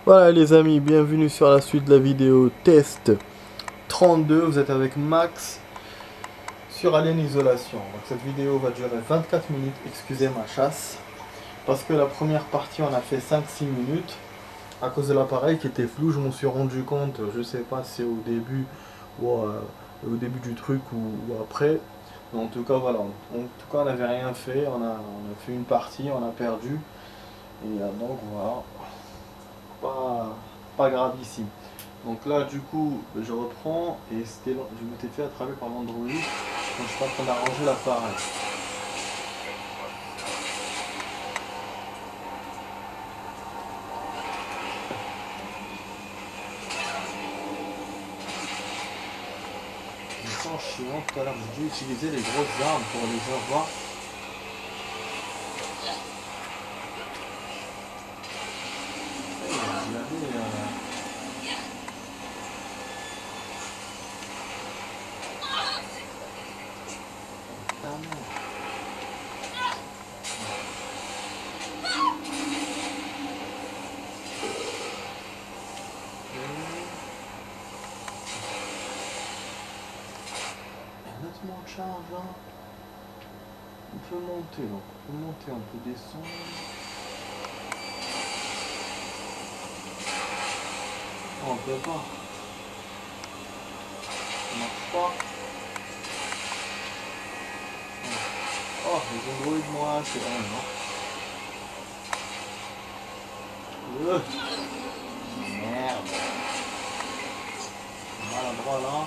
Voilà les amis, bienvenue sur la suite de la vidéo test 32. Vous êtes avec Max sur Alien Isolation. Donc cette vidéo va durer 24 minutes, excusez ma chasse. Parce que la première partie on a fait 5-6 minutes. À cause de l'appareil qui était flou, je m'en suis rendu compte, je sais pas si c'est au début ou au début du truc ou après. Mais en tout cas voilà, en tout cas on n'avait rien fait, on a fait une partie, on a perdu. Et donc voilà, pas, pas grave ici. Donc là, du coup, je reprends et je m'étais fait attraper par l'Android. Donc je suis en train d'arranger l'appareil. Je me sens chiant tout à l'heure. J'ai dû utiliser les grosses armes pour les avoir. Il y avait, nettement de charge là. On peut monter donc. On peut monter, on peut descendre. Oh, on peut pas. Ça marche pas. Oh, les androïdes moi, c'est quand même, non. Merde. Maladroit là.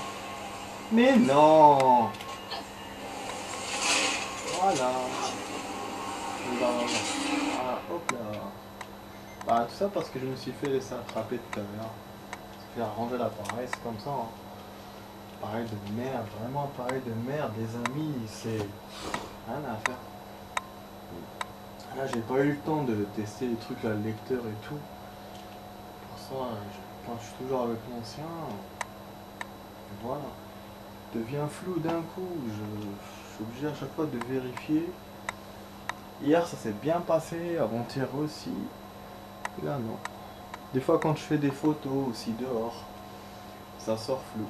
Mais non. Voilà. Voilà, hop là. Bah tout ça parce que je me suis fait laisser attraper tout à l'heure. Je vais ranger l'appareil, c'est comme ça. Hein. Appareil de merde, vraiment appareil de merde, les amis, c'est rien à faire. Là j'ai pas eu le temps de tester les trucs là, le lecteur et tout. Pour ça, quand je suis toujours avec l'ancien, voilà. Devient flou d'un coup. Je suis obligé à chaque fois de vérifier. Hier ça s'est bien passé, avant-hier aussi. Et là non. Des fois quand je fais des photos aussi dehors, ça sort flou.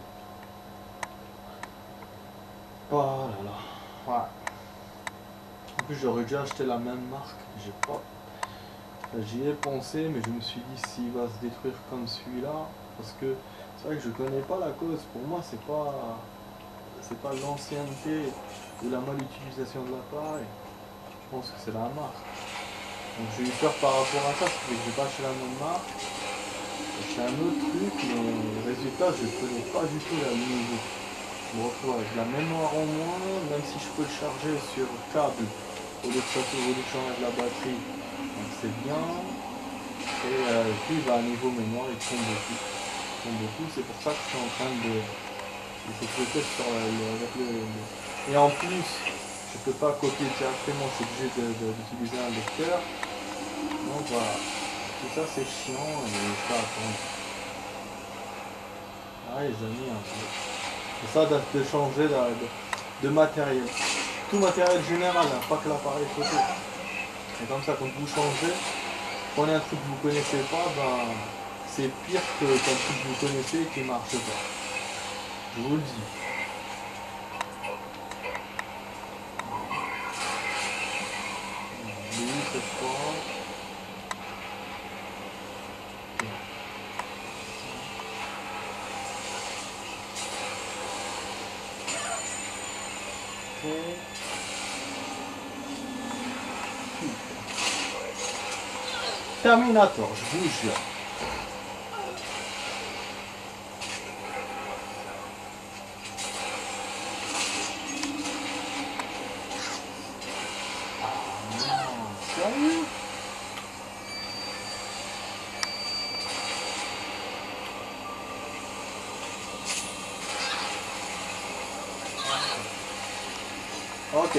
Oh là là. Ouais. En plus j'aurais déjà acheté la même marque. J'ai pas. J'y ai pensé mais je me suis dit s'il va se détruire comme celui-là. Parce que c'est vrai que je connais pas la cause. Pour moi c'est pas. C'est pas l'ancienneté ou la mauvaise utilisation de l'appareil. Je pense que c'est la marque. Donc j'ai eu peur par rapport à ça, ce qui fait que j'ai pas acheté la même marque. C'est un autre truc, mais le résultat, je ne connais pas du tout la nouveau. Je me retrouve avec la mémoire en moins, même si je peux le charger sur câble, au lieu de changer la batterie. Donc c'est bien. Et puis bah, niveau mémoire, il tombe beaucoup. Il tombe beaucoup, c'est pour ça que je suis en train de. Il faut que je teste sur avec Et en plus, je ne peux pas copier directement, je suis obligé d'utiliser un lecteur. Donc voilà. Tout ça c'est chiant et je peux attendre. Ah les amis, un peu. C'est ça de changer de matériel. Tout matériel général, hein, pas que l'appareil photo. Et comme ça, quand vous changez, prenez un truc que vous connaissez pas, ben c'est pire que qu'un truc que vous connaissez et qui marche pas. Je vous le dis. Lui, cette fois. Ok. Terminator, je vous jure. Non, sérieux? Ok.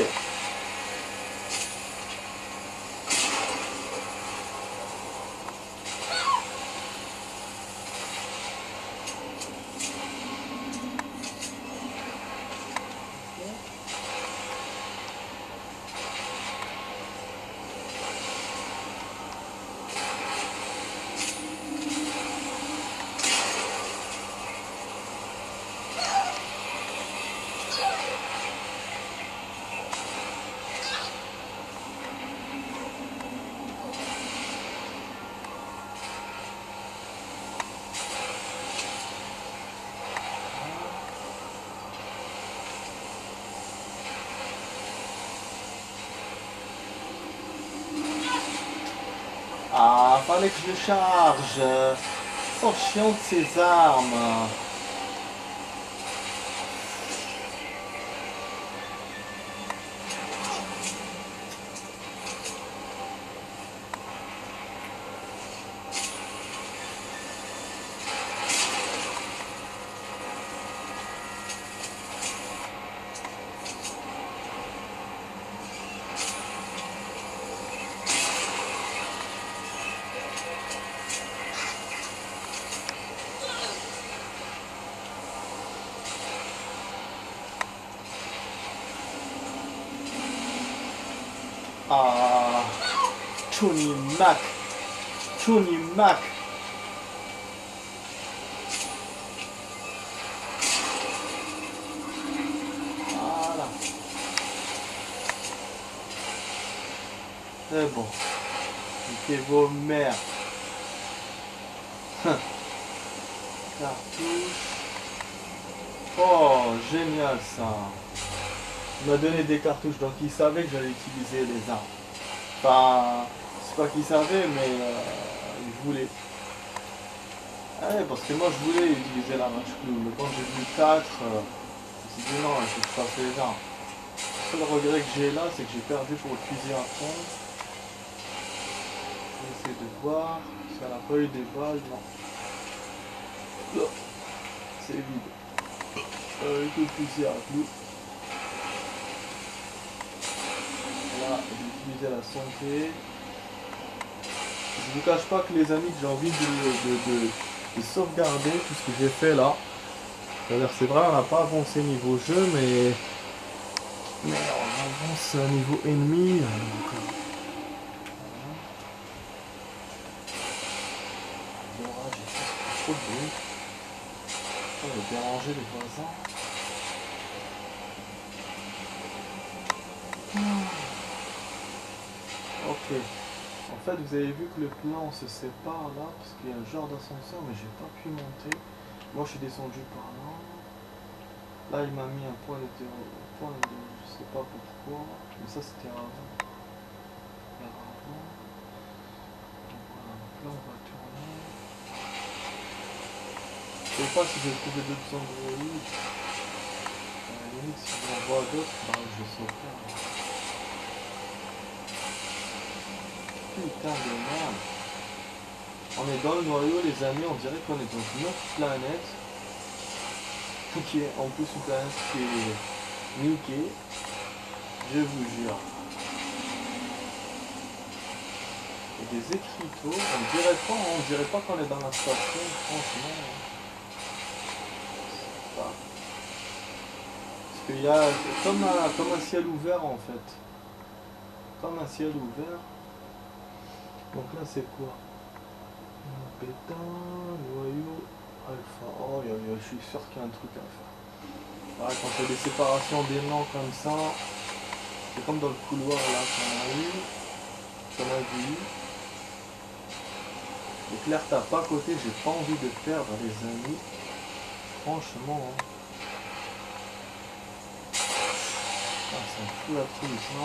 Fallait que je le charge. Sont chiant de ces armes. Ah, Tony Mac. Tony Mac. Voilà. C'est bon. C'était vos mères. Cartouche. Oh, génial ça. Il m'a donné des cartouches, donc il savait que j'allais utiliser les armes. Enfin, c'est pas qu'il savait, mais il voulait. Ouais, parce que moi je voulais utiliser la match clou, mais quand j'ai vu 4, je me suis dit non, il faut que je fasse les armes. Le seul regret que j'ai là, c'est que j'ai perdu pour le fusil à pompe. Je vais essayer de voir si elle n'a pas eu des balles, non. Là, c'est vide. Tout le fusil à clou. Là, j'ai utilisé la santé. Je vous cache pas que les amis, que j'ai envie de sauvegarder tout ce que j'ai fait là. C'est-à-dire, c'est vrai, on n'a pas avancé niveau jeu, mais on avance niveau ennemi. Donc, l'orage, j'ai trop de bruit. On va déranger les voisins. Ok. En fait, vous avez vu que le plan se sépare là, parce qu'il y a un genre d'ascenseur, mais j'ai pas pu monter. Moi, je suis descendu par là. Là, il m'a mis un point de... Je sais pas pourquoi, mais ça c'était avant. Donc, voilà, donc là, on va tourner. Je sais pas si j'ai trouvé d'autres androïdes. À la limite, si j'en vois d'autres, bah, je sauverai. Putain de merde. On est dans le noyau, les amis, on dirait qu'on est dans une autre planète. Qui est en plus une planète qui est niquée. Je vous jure. Et des écriteaux, on dirait pas qu'on est dans la station, franchement. Parce qu'il y a comme un ciel ouvert en fait. Comme un ciel ouvert. Donc là c'est quoi? Bêta, noyau, alpha. Oh, je suis sûr qu'il y a un truc à faire. Voilà, quand on fait des séparations d'élan comme ça, c'est comme dans le couloir là qu'on a vu. Donc l'air tape pas à côté, j'ai pas envie de perdre les amis. Franchement. Hein. Ah, ça me fout la trouille ça.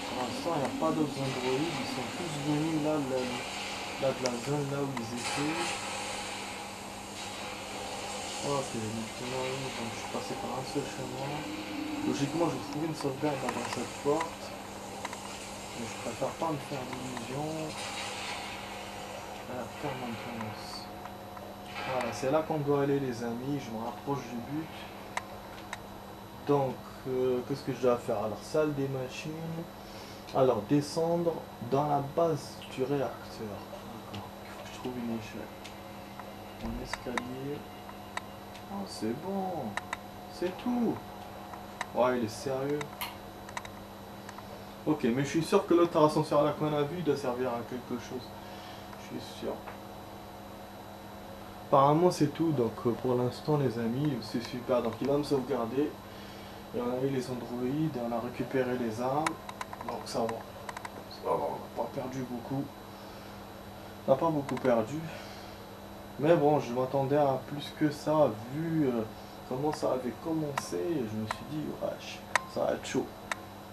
Pour l'instant, il n'y a pas d'autres androïdes. Ils sont tous venus là de la zone là où ils étaient. Ok, maintenant, donc je suis passé par un seul chemin. Logiquement, je vais trouver une sauvegarde là dans cette porte. Mais je préfère pas me faire d'illusions. Faire maintenance. Voilà, c'est là qu'on doit aller les amis. Je me rapproche du but. Donc, qu'est-ce que je dois faire? Alors, salle des machines. Alors, descendre dans la base du réacteur. D'accord. Il faut que je trouve une échelle. Un escalier. Oh, c'est bon. C'est tout. Ouais, il est sérieux. Ok, mais je suis sûr que l'autre ascenseur là qu'on a vu doit servir à quelque chose. Je suis sûr. Apparemment, c'est tout. Donc, pour l'instant, les amis, c'est super. Donc, il va me sauvegarder. Et on a eu les androïdes, et on a récupéré les armes. Donc, ça va. Ça va, on n'a pas perdu beaucoup. On n'a pas beaucoup perdu. Mais bon, je m'attendais à plus que ça, vu comment ça avait commencé. Et je me suis dit, wesh, ça va être chaud.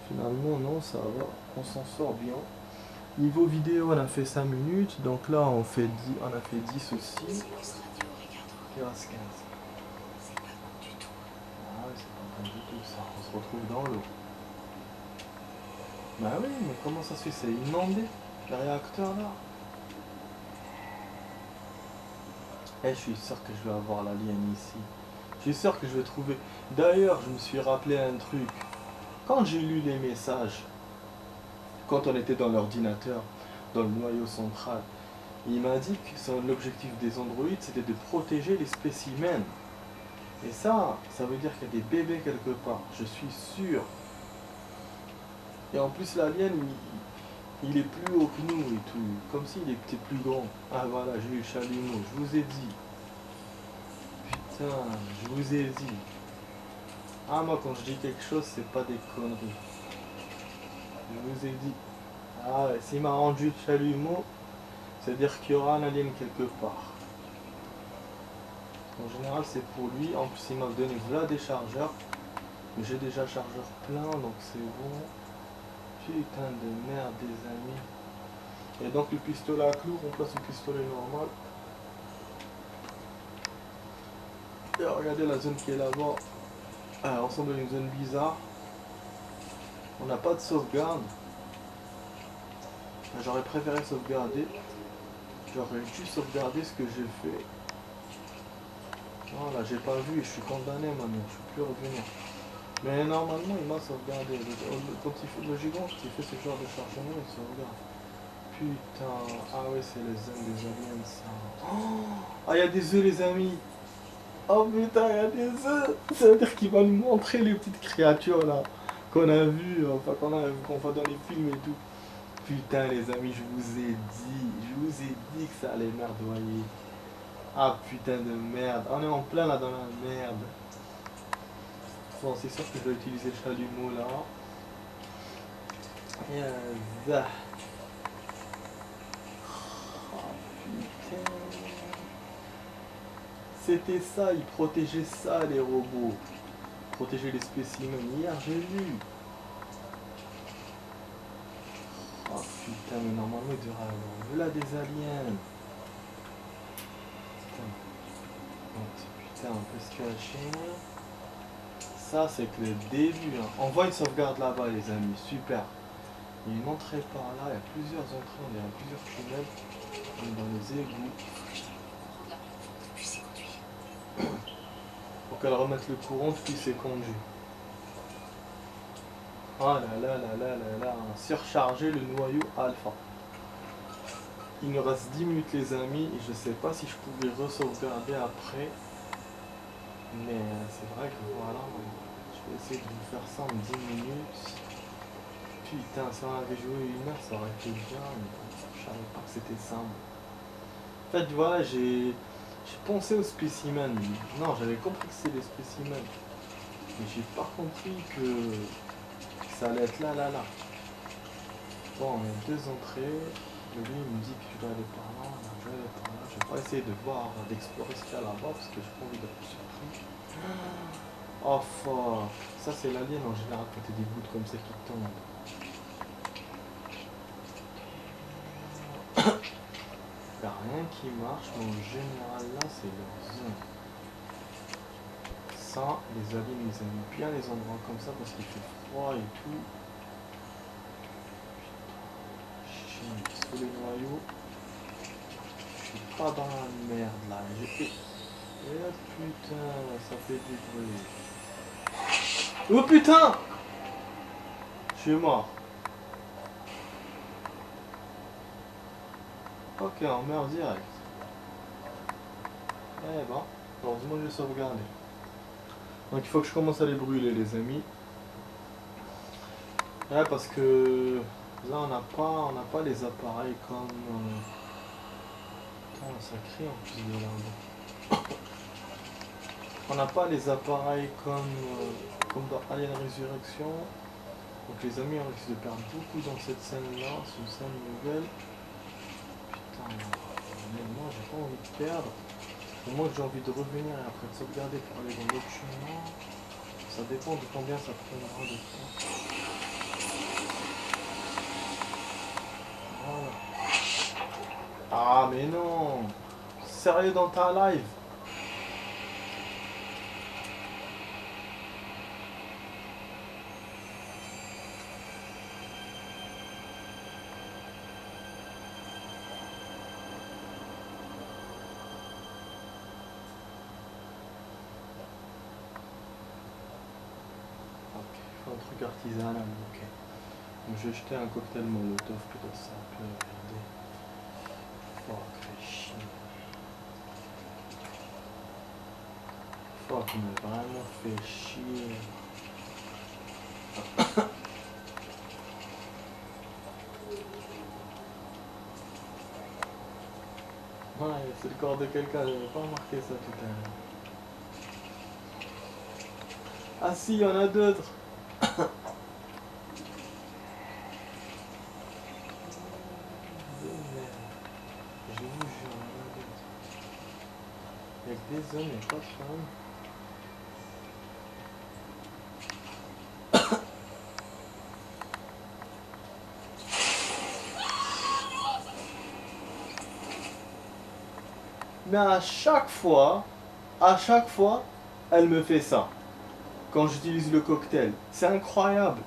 Finalement, non, ça va. On s'en sort bien. Niveau vidéo, on a fait 5 minutes. Donc là, on a fait 10 aussi. Il reste 15. Ah oui, c'est pas bon du tout ça. On se retrouve dans l'eau. Bah oui, mais comment ça se fait? C'est inondé, le réacteur là. Eh, je suis sûr que je vais avoir l'alien ici. Je suis sûr que je vais trouver. D'ailleurs, je me suis rappelé un truc. Quand j'ai lu les messages, quand on était dans l'ordinateur, dans le noyau central, il m'a dit que l'objectif des androïdes, c'était de protéger les spécimens. Et ça veut dire qu'il y a des bébés quelque part. Je suis sûr. Et en plus, l'alien, il est plus haut que nous et tout. Comme s'il était plus grand. Ah voilà, j'ai eu le chalumeau. Je vous ai dit. Putain, je vous ai dit. Ah, moi, quand je dis quelque chose, c'est pas des conneries. Je vous ai dit. Ah, ouais, s'il m'a rendu le chalumeau, c'est-à-dire qu'il y aura un alien quelque part. En général, c'est pour lui. En plus, il m'a donné là des chargeurs. Mais j'ai déjà le chargeur plein, donc c'est bon. Putain de merde, des amis. Et donc, le pistolet à clous remplace le pistolet normal. Et regardez la zone qui est là-bas. Ah, on semble une zone bizarre. On n'a pas de sauvegarde. J'aurais préféré sauvegarder. J'aurais dû sauvegarder ce que j'ai fait. Voilà, j'ai pas vu et je suis condamné maintenant. Je peux plus revenir. Mais normalement, il m'a sauvegardé. Quand il fait le gigant, qui fait ce genre de chargement, il sauvegarde. Putain. Ah ouais, c'est les zones des aliens, ça. Oh, ah, il y a des œufs, les amis. Oh putain, il y a des œufs. Ça veut dire qu'il va nous montrer les petites créatures là. Qu'on a vues, enfin qu'on voit dans les films et tout. Putain les amis, je vous ai dit que ça allait merdoyer. Ah putain de merde, on est en plein là dans la merde. Bon, c'est sûr que je vais utiliser le chalumeau là. Yes. Oh putain. C'était ça, ils protégeaient ça les robots. Protéger les spécimens. Hier j'ai vu. Oh putain, mais normalement il devrait avoir là des aliens. Putain. Putain, on peut se cacher. Ça, c'est que le début. Hein. On voit une sauvegarde là-bas, les amis. Super. Il y a une entrée par là. Il y a plusieurs entrées. On est à plusieurs tunnels. On est dans les égouts. Pour qu'elle remette le courant, puis c'est conduit. Oh là là là là là là. Surcharger le noyau alpha. Il nous reste 10 minutes, les amis. Et je sais pas si je pouvais re-sauvegarder après. Mais c'est vrai que voilà. Je vais essayer de vous faire ça en 10 minutes. Putain, si on avait joué 1 heure, ça aurait été bien, mais je savais pas que c'était simple. En fait, voilà, j'ai pensé aux spécimens. Non, j'avais compris que c'était des spécimens. Mais j'ai pas compris que ça allait être là, là, là. Bon, on a 2 entrées. Lui, il me dit que je dois aller par là, je vais aller par là. Je vais pas essayer de voir, d'explorer ce qu'il y a là-bas, parce que j'ai pas envie d'être surpris. Oh, fuck. Ça, c'est l'alien en général, quand t'as des gouttes comme ça qui tombent. Il n'y a rien qui marche, mais en général là c'est leur zone. Ça, les aliens ils aiment bien les endroits comme ça parce qu'il fait froid et tout. Putain, sur les noyaux. Je suis pas dans la merde là. Et putain, ça fait du bruit. Oh putain! Je suis mort. Ok, on meurt direct. Eh ben, heureusement j'ai sauvegardé. Donc il faut que je commence à les brûler les amis. Ouais, parce que là on n'a pas les appareils comme... Putain, ça crie en plus de là. On n'a pas les appareils comme dans Alien Resurrection. Donc les amis, on risque de perdre beaucoup dans cette scène-là. C'est une scène nouvelle. Putain, mais moi j'ai pas envie de perdre. Au moins j'ai envie de revenir et après de sauvegarder pour aller dans l'autre chemin. Ça dépend de combien ça prendra de temps. Ah mais non. Sérieux dans ta live? Ok, faut un truc artisanal, ok. Donc je vais jeter un cocktail molotov plutôt simple, regardez. Fuck, fais chier. Fuck, mais vraiment fait chier. Ouais, c'est le corps de quelqu'un, j'avais pas remarqué ça tout à l'heure. Ah si, il y en a d'autres. Je vous jure, il y en a d'autres. Il y a que des hommes, il n'y a pas de femmes. Mais à chaque fois, elle me fait ça. Quand j'utilise le cocktail. C'est incroyable.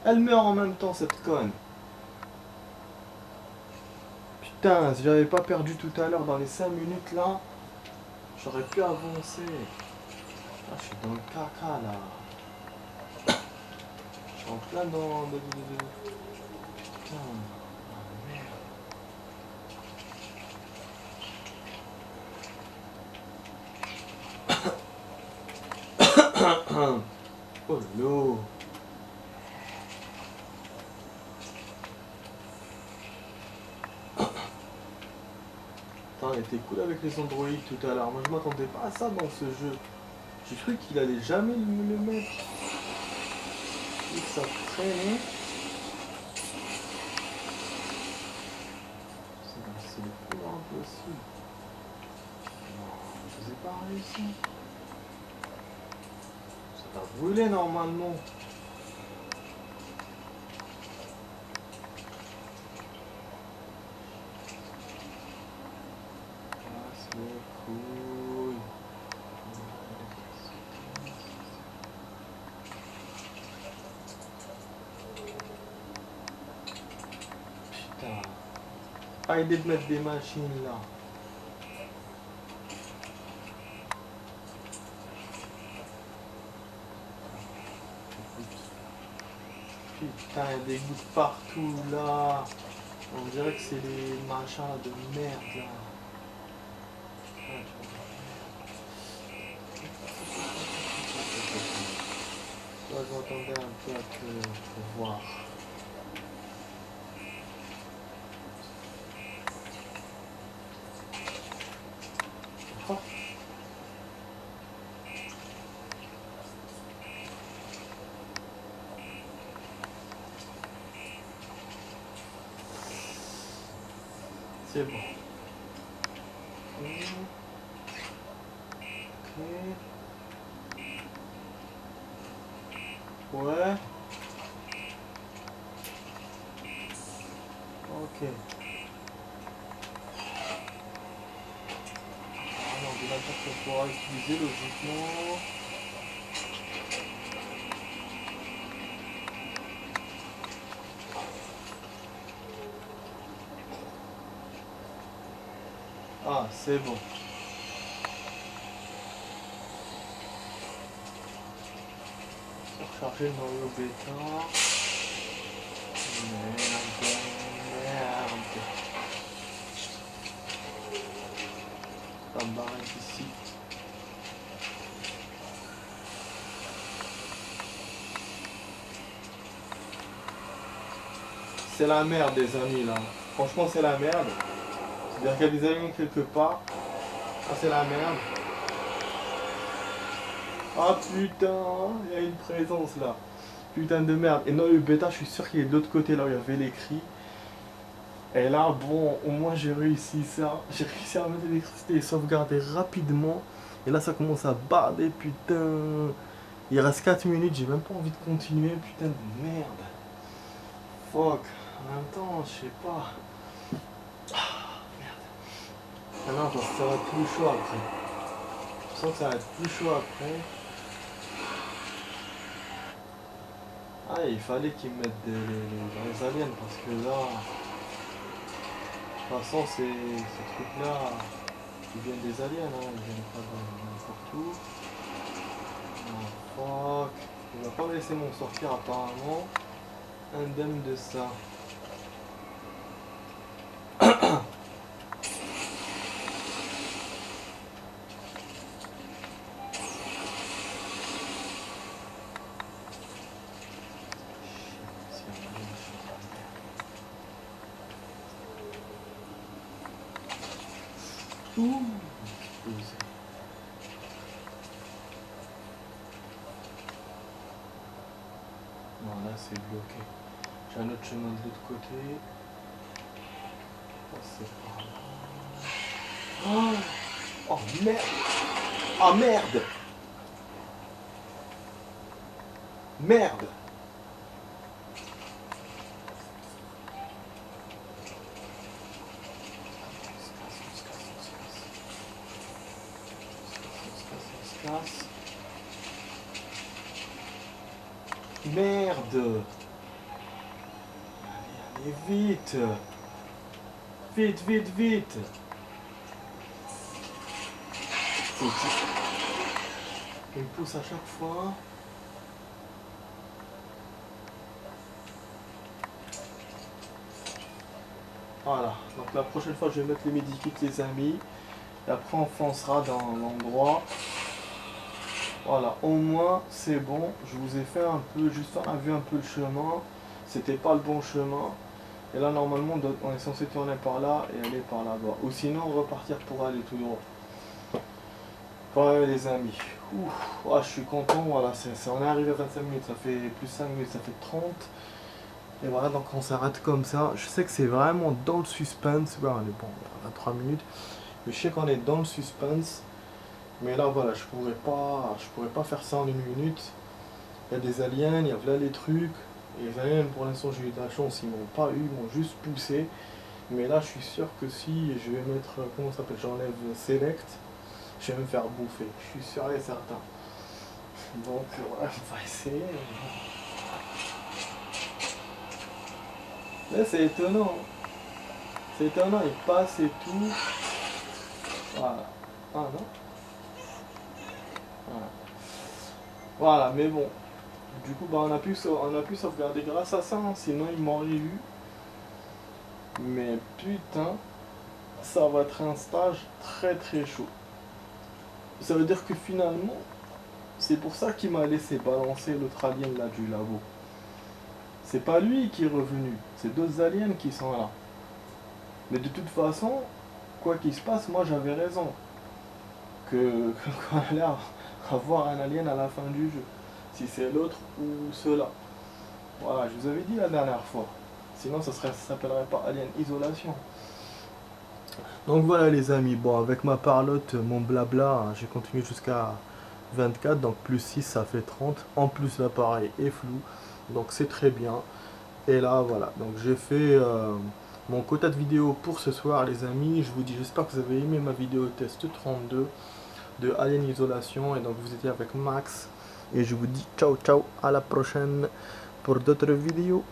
Elle meurt en même temps, cette conne. Putain, si j'avais pas perdu tout à l'heure dans les 5 minutes là, j'aurais pu avancer. Ah, je suis dans le caca là. Je suis en plein dans... Putain. Ah merde. Oh l'eau. Attends, il était cool avec les androïdes tout à l'heure. Moi je m'attendais pas à ça dans ce jeu. J'ai cru qu'il allait jamais me le mettre. Et que ça traînait. C'est le plus impossible. Non, je vous ai pas réussi. Ça va brûler normalement. Casse les couilles. Putain. Pas idée de mettre des machines là. Putain, il y a des gouttes partout là. On dirait que c'est les machins là de merde là. Là, je m'attendais un peu à te voir. Oh. C'est bon. Ok. Ouais. Ok. Un ordinateur qu'on pourra utiliser logiquement. Ah, c'est bon. Recharger dans le bêta. Merde. Ça me barre ici. C'est la merde des amis là. Franchement c'est la merde. C'est-à-dire qu'il y a des aliens quelque part. Ah c'est la merde. Ah putain, il y a une présence là. Putain de merde. Et non le bêta je suis sûr qu'il est de l'autre côté là où il y avait les cris. Et là bon au moins j'ai réussi ça. J'ai réussi à mettre l'électricité et sauvegarder rapidement. Et là ça commence à barder putain. Il reste 4 minutes, j'ai même pas envie de continuer, putain de merde. Fuck. En même temps, je sais pas. Ah non, parce que ça va être plus chaud après. Je sens que ça va être plus chaud après. Ah, il fallait qu'ils mettent les aliens parce que là, de toute façon, ces trucs-là, ils viennent des aliens, hein, ils viennent pas de n'importe où. Oh, fuck. Il va pas me laisser m'en sortir apparemment. Indemne de ça. Ouh, explosé. Non, là c'est bloqué. J'ai un autre chemin de l'autre côté. Passer par là. Oh, oh merde. Ah merde. Merde. Merde. Allez, vite. Vite, vite, vite. Il me pousse à chaque fois. Voilà. Donc la prochaine fois, je vais mettre les medikits, les amis. Et après, on foncera dans l'endroit. Voilà, au moins c'est bon, je vous ai fait un peu, juste on a vu un peu le chemin, c'était pas le bon chemin, et là normalement on est censé tourner par là et aller par là-bas, ou sinon repartir pour aller tout droit. Ouais les amis, ouf, ah, je suis content, voilà, on est arrivé à 25 minutes, ça fait plus 5 minutes, ça fait 30, et voilà, donc on s'arrête comme ça, je sais que c'est vraiment dans le suspense, ouais, on est bon, 23 minutes, mais je sais qu'on est dans le suspense. Mais là voilà, je pourrais pas faire ça en 1 minute. Il y a des aliens, il y a là les trucs. Et les aliens pour l'instant j'ai eu de la chance, ils m'ont pas eu, ils m'ont juste poussé. Mais là je suis sûr que si je vais mettre, comment ça s'appelle, j'enlève select, je vais me faire bouffer. Je suis sûr et certain. Donc voilà, on va essayer. Là c'est étonnant. C'est étonnant, il passe et tout. Voilà. Ah non. Voilà. Voilà, mais bon. Du coup, bah, on a pu sauvegarder grâce à ça, hein, sinon il m'aurait eu. Mais putain, ça va être un stage très très chaud. Ça veut dire que finalement, c'est pour ça qu'il m'a laissé balancer l'autre alien là du labo. C'est pas lui qui est revenu, c'est d'autres aliens qui sont là. Mais de toute façon, quoi qu'il se passe, moi j'avais raison. Qu'on allait avoir un alien à la fin du jeu. Si c'est l'autre ou ceux-là. Voilà, je vous avais dit la dernière fois. Sinon, ça s'appellerait pas Alien Isolation. Donc voilà les amis, bon avec ma parlotte, mon blabla, hein, j'ai continué jusqu'à 24, donc plus 6 ça fait 30. En plus l'appareil est flou, donc c'est très bien. Et là voilà, donc j'ai fait mon quota de vidéos pour ce soir les amis. Je vous dis, j'espère que vous avez aimé ma vidéo test 32 de Alien Isolation. Et donc vous étiez avec Max. Et je vous dis ciao ciao, à la prochaine pour d'autres vidéos.